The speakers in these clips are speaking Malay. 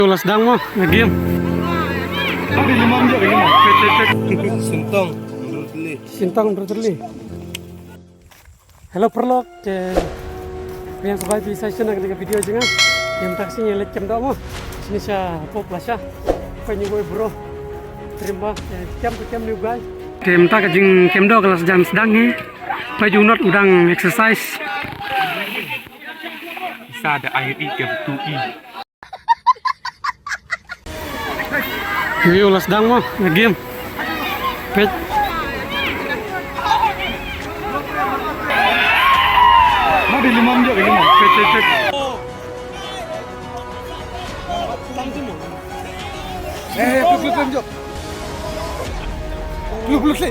Ulas dang mo, nag-game. Tapi limam juga limam. Sintong, brutally. Sintang brotherly. Hello perlok ke yang sebagai di session nak dengan video jangan yang taksi yang lihat kem mo. Sini saya pop lasha. Penyu boy bro. Terima kem new guys. Kem tak jing kem do kelas jam sedang ni. Paju not udang exercise. Bisa ada air i kem 2i. Ini ulas dang mo, nge-game. Pet. Tapi limam juga limam. Pet. Peluk jok. Peluk sih.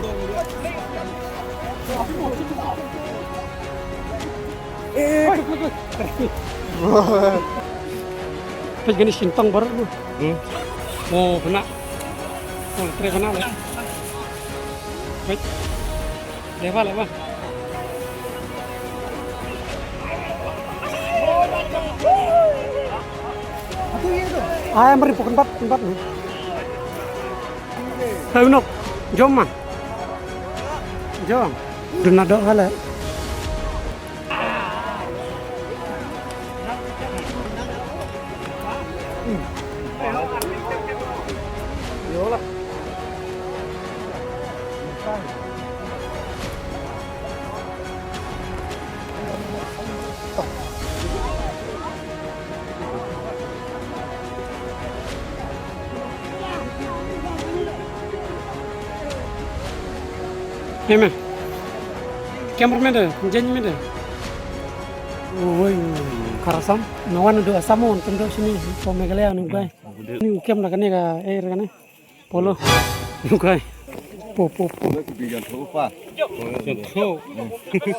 Pet gini sintang baru mo. Oh, kena. Oh, tre kena lah. Pet. Lewa. Ah, mari pokok tempat nih. Hai unok, jom mah. Jom. Donado hala. Yolah. Heme. Cameraman deh, janji deh. Woi, karasam. Nawan udah asamun, tendo sini. Kau megalea nih guys. Ini ukem nak ni ka air kan? Polo. Guys. Po. Bigan lupa.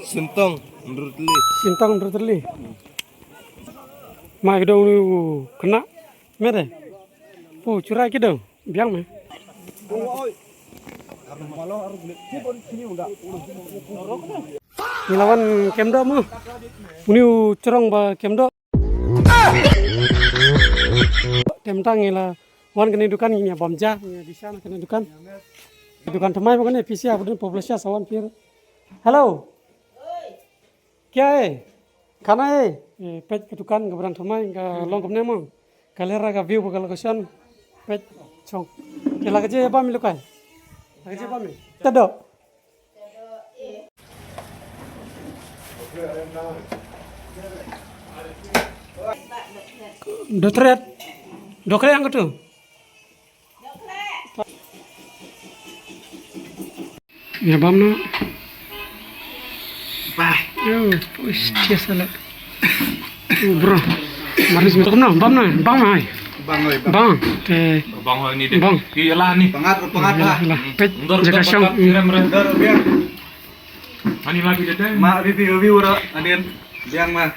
Sintong, brutally. Sintang brotherly. Mak dong kena. Mere. Po curai kita. Biang mah. Nilawan kemdo mo. Uni cerong ba kemdo. Temtang ngila wan kene dukan nya bamja nya di sana kene dukan. Dukan temai bukan PC apa dan populasi sawan pir. Hello. क्या है खाना है पेट के दुकान के बरन थमाई का लोंग कमने मो कलेरा का व्यू बगल क्वेश्चन पेट चोंग के लगे जे बा मिलो काय लगे जे बा में तदो dokter yang ketu ya bam no yo push salah bro maris mi no bam hai bang te Bang ini deh. Bang. Iyalah nih. Pengat lah. pet jaga syang Ani lagi deh. Mak bibi ura, adin biang mah.